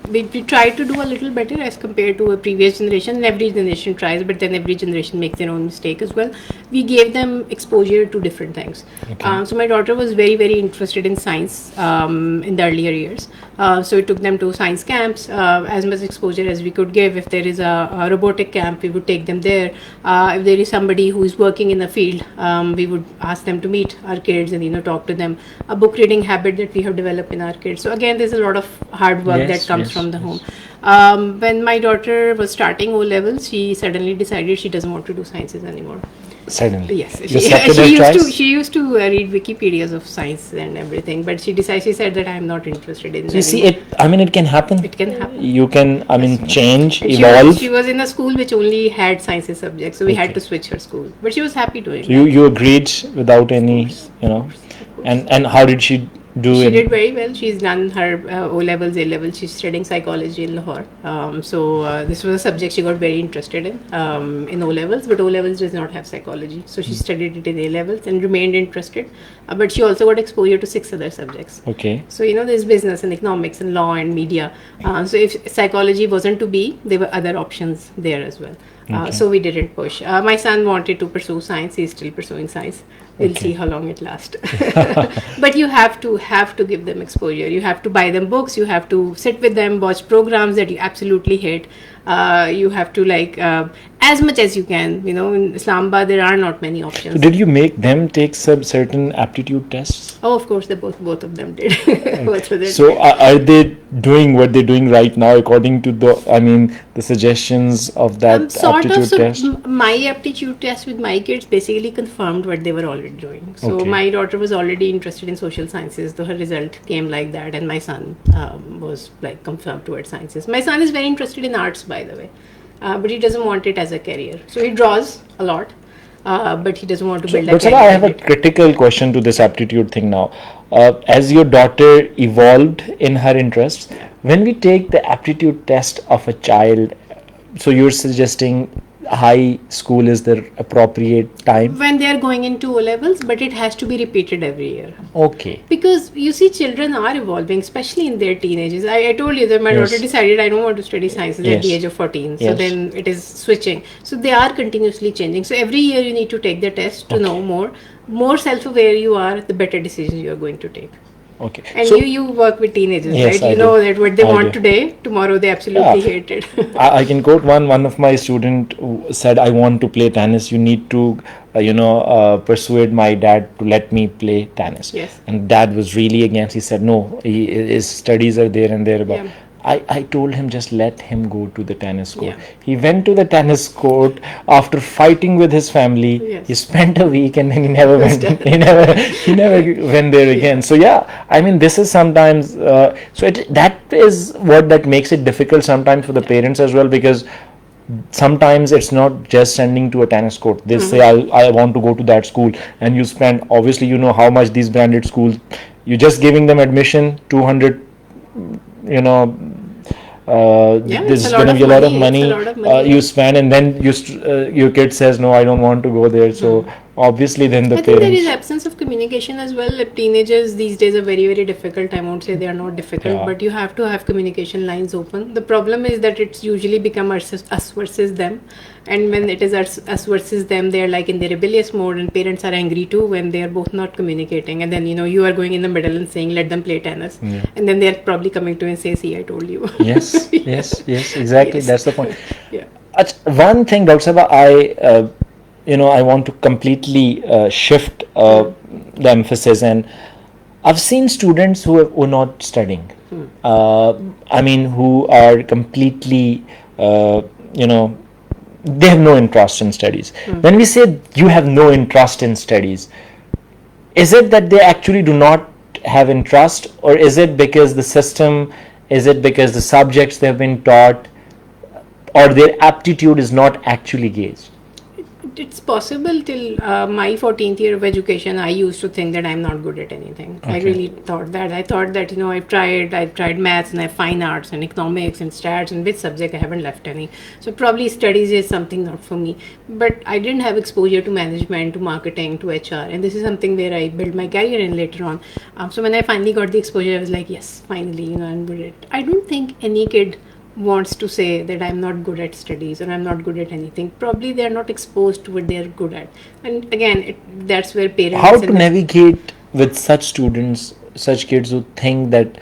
we tried to do a little better as compared to a previous generation. And every generation tries, but then every generation makes their own mistake as well. We gave them exposure to different things. Okay. So my daughter was very, very interested in science in the earlier years. So we took them to science camps, as much exposure as we could give. If there is a robotic camp, we would take them there. If there is somebody who is working in the field, we would ask them to meet our kids and talk to them. A book reading habit that we have developed in our kids. So again, there's a lot of hard work that comes from the home. When my daughter was starting O levels, she suddenly decided she doesn't want to do sciences anymore. Suddenly? Yes. She used to read Wikipedias of science and everything, but she said that I'm not interested in. So you see, it can happen. It can happen. You can, change, And evolve. She was in a school which only had sciences subjects, so we had to switch her school. But she was happy doing it. You agreed without any, and how did she do it? She did very well. She's done her O levels, A levels. She's studying psychology in Lahore. So this was a subject she got very interested in O levels, but O levels does not have psychology. So she studied it in A levels and remained interested. But she also got exposure to 6 other subjects. Okay. So there's business and economics and law and media. So if psychology wasn't to be, there were other options there as well. So we didn't push. My son wanted to pursue science. He's still pursuing science. We'll see how long it lasts. But you have to give them exposure. You have to buy them books. You have to sit with them, watch programs that you absolutely hate. You have to as much as you can. In Islamabad there are not many options. So did you make them take some certain aptitude tests? Oh, of course, both of them did. Both of them. So are they doing what they're doing right now according to the suggestions of that aptitude test? My aptitude test with my kids basically confirmed what they were already doing. So Okay. my daughter was already interested in social sciences, so her result came like that, and my son was confirmed towards sciences. My son is very interested in arts, by the way, but he doesn't want it as a career. So he draws a lot, but he doesn't want to build a But career. I have a critical question to this aptitude thing now. As your daughter evolved in her interests, when we take the aptitude test of a child, so you're suggesting high school is the appropriate time? When they are going into O levels, but it has to be repeated every year. Okay. Because you see, children are evolving, especially in their teenagers. I told you that my Yes. daughter decided I don't want to study sciences at Yes. the age of 14. So Yes. then it is switching. So they are continuously changing. So every year you need to take the test to know more. More self-aware you are, the better decisions you are going to take. Okay. And So you work with teenagers, Yes, right? I You do. know that what they I want do. today, tomorrow they absolutely Yeah. hate it. I can quote one of my student who said, I want to play tennis. You need to, persuade my dad to let me play tennis. Yes. And dad was really against. He said, no, his studies are there and there. Yeah. I told him, just let him go to the tennis court. Yeah. He went to the tennis court after fighting with his family. Yes. He spent a week and then he never went. he never went there again. So this is sometimes. So that is what that makes it difficult sometimes for the parents as well, because sometimes it's not just sending to a tennis court. They say I want to go to that school, and you spend, obviously you know how much these branded schools, you're just giving them admission 200, you know, this is going to be a lot of money, you spend, and then your kid says no, I don't want to go there. So obviously then the I parents, think there is absence of communication as well. Like, teenagers these days are very, very difficult. I won't say they are not difficult, Yeah. but you have to have communication lines open. The problem is that it's usually become us versus them, and when it is us versus them, they are like in their rebellious mode, and parents are angry too when they are both not communicating. And then you are going in the middle and saying let them play tennis, and then they are probably coming to you and say, see, I told you. yes, yes, yes, exactly. Yes. That's the point. Yeah. One thing, Dr. Sabha, I want to completely shift the emphasis, and I've seen students who are not studying. Who are completely, they have no interest in studies. When we say you have no interest in studies, is it that they actually do not have interest, or is it because the system, is it because the subjects they have been taught, or their aptitude is not actually gauged? It's possible. Till my 14th year of education, I used to think that I'm not good at anything. I really thought that. I thought that, I've tried maths and I have fine arts and economics and stats, and which subject I haven't left any. So probably studies is something not for me. But I didn't have exposure to management, to marketing, to HR, and this is something where I built my career in later on. So when I finally got the exposure, I was like, yes, finally, I'm good at it. I don't think any kid wants to say that I'm not good at studies or I'm not good at anything. Probably they are not exposed to what they are good at, and again that's where parents, how to navigate with such students, such kids who think that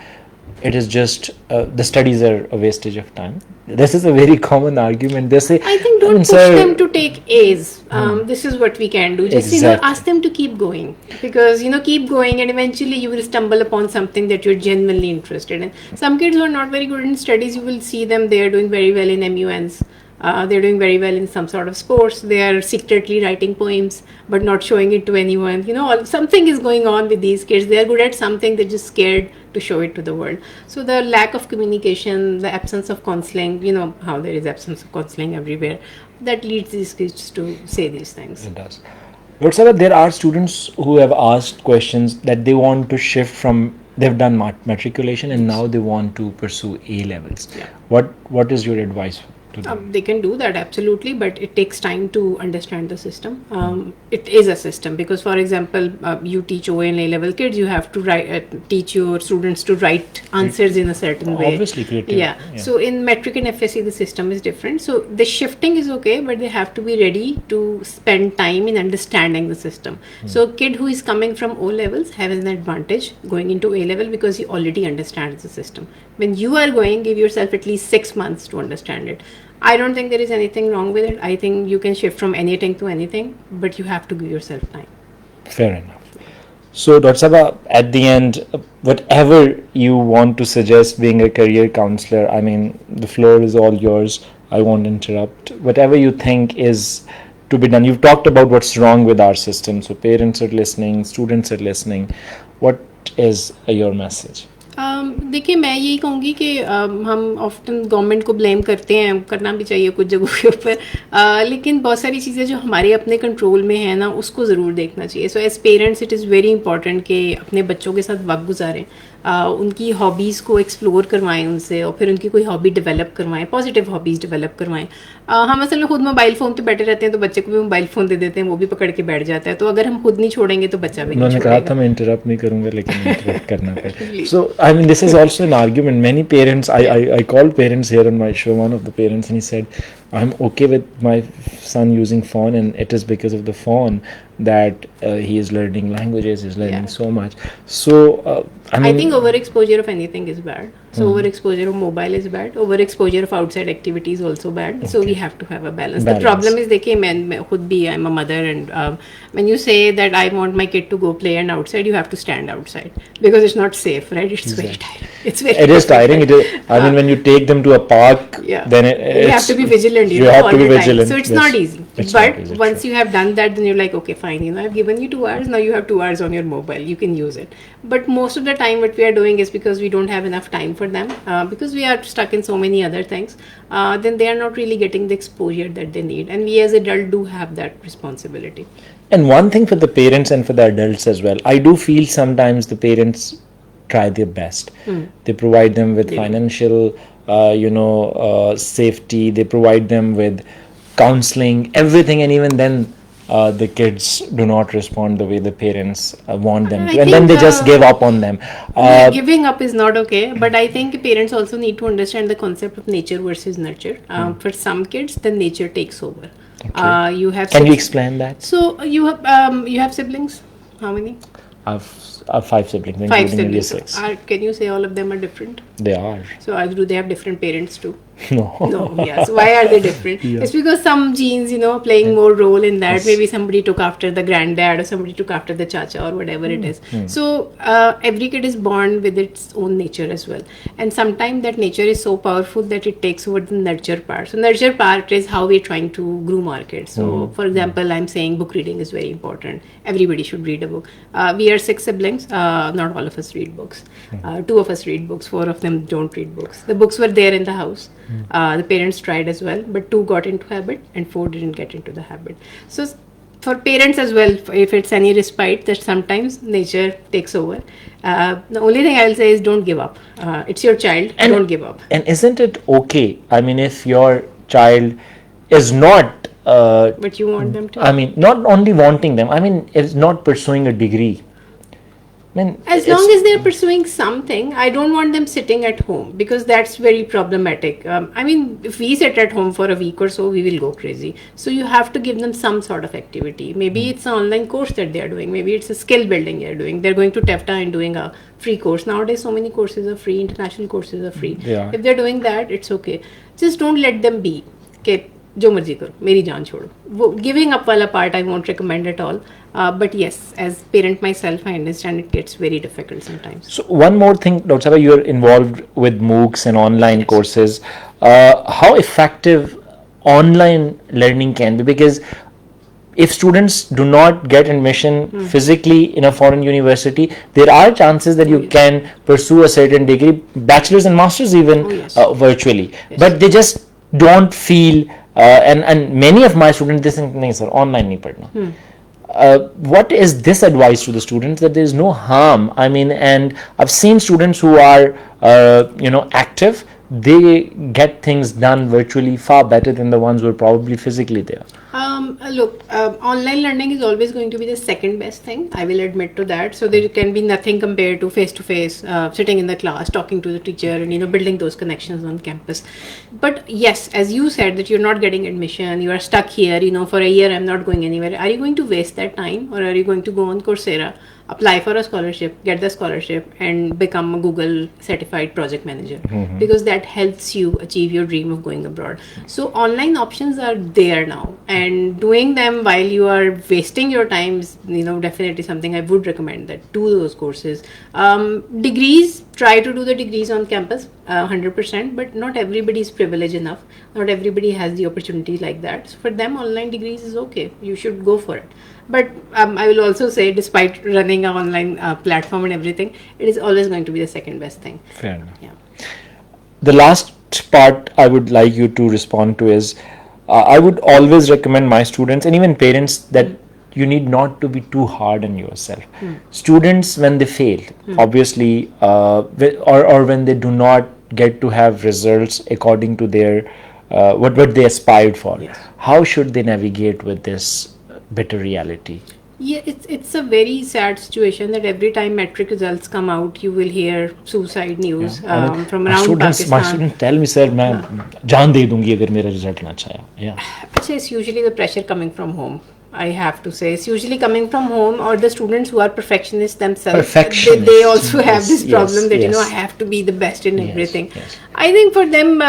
it is just the studies are a wastage of time. This is a very common argument. They say, I think don't push them to take A's. This is what we can do. Just ask them to keep going, because keep going, and eventually you will stumble upon something that you're genuinely interested in. Some kids who are not very good in studies, you will see them, they are doing very well in MUNs. They're doing very well in some sort of sports. They are secretly writing poems but not showing it to anyone. Something is going on with these kids. They are good at something, they're just scared to show it to the world. So the lack of communication, the absence of counselling, how there is absence of counselling everywhere, that leads these kids to say these things. It does. But sir, there are students who have asked questions that they want to shift from, they've done matriculation and now they want to pursue A levels. Yeah. What is your advice? They can do that, absolutely, but it takes time to understand the system. It is a system, because for example, you teach OA and A-level kids, you have to teach your students to write answers in a certain way. Obviously, creative. Yeah. So in metric and FSC, the system is different. So the shifting is okay, but they have to be ready to spend time in understanding the system. So a kid who is coming from O levels has an advantage going into A level because he already understands the system. When you are going, give yourself at least 6 months to understand it. I don't think there is anything wrong with it. I think you can shift from anything to anything, but you have to give yourself time. Fair enough. So, Dr. Sabha, at the end, whatever you want to suggest being a career counselor, the floor is all yours. I won't interrupt. Whatever you think is to be done. You've talked about what's wrong with our system. So, parents are listening, students are listening. What is your message? देखिए, मैं यही कहूँगी कि हम often government को blame करते हैं, करना भी चाहिए कुछ जगहों के ऊपर, लेकिन बहुत सारी चीज़ें जो हमारे अपने कंट्रोल में है ना, उसको ज़रूर देखना चाहिए. So as parents it is very important कि अपने बच्चों के साथ वक्त गुजारें, उनकी हॉबीज़ को एक्सप्लोर करवाएं उनसे, और फिर उनकी कोई हॉबी डेवलप करवाएं, पॉजिटिव हॉबीज़ डेवलप करवाएं. हम असल में खुद मोबाइल फ़ोन पे बैठे रहते हैं, तो बच्चे को भी मोबाइल फ़ोन दे देते हैं, वो भी पकड़ के बैठ जाता है. तो अगर हम खुद नहीं छोड़ेंगे तो बच्चा भी नहीं छोड़ेगा. मैंने कहा था मैं इंटरप्ट नहीं करूँगा, लेकिन इंटरप्ट करना पड़ेगा. So this is also an argument. Many parents, I called parents here on my show, one of the parents, and he said, I'm okay with my son using phone, and it is because of the phone that he is learning languages, he's learning so much. So I think overexposure of anything is bad. So overexposure of mobile is bad. Overexposure of outside activity is also bad. Okay. So we have to have a balance. The problem is, I'm a mother, and when you say that I want my kid to go play and outside, you have to stand outside because it's not safe, right? It's very tiring. It is tiring. When you take them to a park, then you have to be vigilant. You have to be vigilant. So it's not easy. But once you have done that, then you're like, okay, fine. I've given you 2 hours. Now you have 2 hours on your mobile. You can use it. But most of the time, what we are doing is because we don't have enough time for them because we are stuck in so many other things. Then they are not really getting the exposure that they need, and we as adults do have that responsibility. And one thing for the parents and for the adults as well, I do feel sometimes the parents try their best. They provide them with financial, safety. They provide them with counseling, everything, and even then, the kids do not respond the way the parents want them to, and then they just give up on them. Giving up is not okay, but I think parents also need to understand the concept of nature versus nurture. For some kids, the nature takes over. Okay. You have. Can you explain that? So you have siblings. How many? I've 5 siblings, Five including maybe siblings. 6. Can you say all of them are different? They are. So do they have different parents too? No. No, yeah. So why are they different? Yeah. It's because some genes, playing more role in that. Maybe somebody took after the granddad or somebody took after the chacha or whatever it is. So every kid is born with its own nature as well. And sometimes that nature is so powerful that it takes over the nurture part. So nurture part is how we're trying to groom our kids. So for example, I'm saying book reading is very important. Everybody should read a book. We are 6 siblings. Not all of us read books. 2 of us read books. 4 of them don't read books. The books were there in the house. The parents tried as well, but 2 got into habit and 4 didn't get into the habit. So for parents as well, if it's any respite, that sometimes nature takes over. The only thing I'll say is don't give up. It's your child, don't give up. And isn't it okay? I mean, if your child is not But you want them to? I mean, not only wanting them, I mean, is not pursuing a degree. As long as they're pursuing something, I don't want them sitting at home because that's very problematic. I mean, if we sit at home for a week or so, we will go crazy. So you have to give them some sort of activity. Maybe it's an online course that they're doing. Maybe it's a skill building they're doing. They're going to TEFTA and doing a free course. Nowadays, so many courses are free. International courses are free. Yeah. If they're doing that, it's okay. Just don't let them be. Okay, जो मर्जी करो, मेरी जान छोड़ो. वो giving up वाला part I won't recommend at all. But yes, as parent myself, I understand it gets very difficult sometimes. So one more thing, Dr. Sabha, you're involved with MOOCs and online courses. How effective online learning can be? Because if students do not get admission physically in a foreign university, there are chances that you can pursue a certain degree, bachelor's and master's even virtually. But they just don't feel, and many of my students, they think, nahi sir, online nahi padna. What is this advice to the students, that there is no harm? I mean, and I've seen students who are, active, they get things done virtually far better than the ones who are probably physically there. Look, online learning is always going to be the second best thing. I will admit to that. So there can be nothing compared to face-to-face, sitting in the class, talking to the teacher, and building those connections on campus. But yes, as you said, that you're not getting admission, you are stuck here. For a year, I'm not going anywhere. Are you going to waste that time, or are you going to go on Coursera, apply for a scholarship, get the scholarship, and become a Google certified project manager? Because that helps you achieve your dream of going abroad. So online options are there now, and doing them while you are wasting your time is, definitely something I would recommend, that do those courses. Degrees, try to do the degrees on campus, 100%, but not everybody is privileged enough. Not everybody has the opportunity like that. So for them, online degrees is okay. You should go for it. But I will also say, despite running an online platform and everything, it is always going to be the second best thing. Fair enough. Yeah. The last part I would like you to respond to is, I would always recommend my students and even parents that you need not to be too hard on yourself. Students, when they fail, obviously, or when they do not get to have results according to their what they aspired for, how should they navigate with this bitter reality? Yeah, it's a very sad situation that every time metric results come out, you will hear suicide news from around Pakistan. My students tell me, sir, मैं जान दे दूंगी अगर मेरा result ना अच्छा आया. Actually, it's usually the pressure coming from home. I have to say, it's usually coming from home, or the students who are perfectionists themselves. They also have this problem that I have to be the best in everything. I think for them,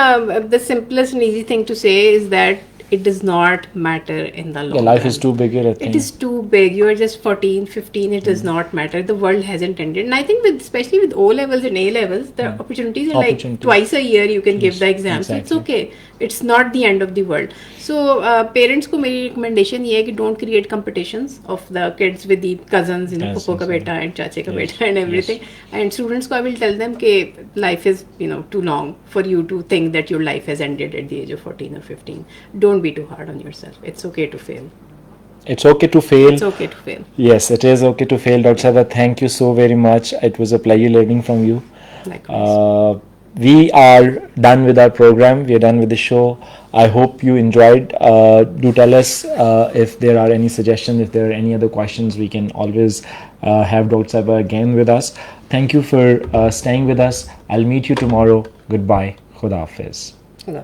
the simplest and easy thing to say is that it does not matter in the long Yeah, life run. is too big. I think. It is too big. You are just 14, 15. It does not matter. The world hasn't ended. And I think especially with O levels and A levels, the opportunities are like twice a year you can give the exam. So it's okay. It's not the end of the world. So parents को मेरी recommendation ये है कि don't create competitions of the kids with the cousins, Pappo का बेटा and चाचे का बेटा and everything. And students को I will tell them कि life is too long for you to think that your life has ended at the age of 14 or 15. Don't be too hard on yourself. It's okay to fail. It's okay to fail. It's okay to fail. Yes, it is okay to fail. Dr. Saba, thank you so very much. It was a pleasure learning from you. Likewise. We are done with our program. We are done with the show. I hope you enjoyed. Do tell us if there are any suggestions, if there are any other questions. We can always have Dr. Saba again with us. Thank you for staying with us. I'll meet you tomorrow. Goodbye. Khuda Hafiz. Hello.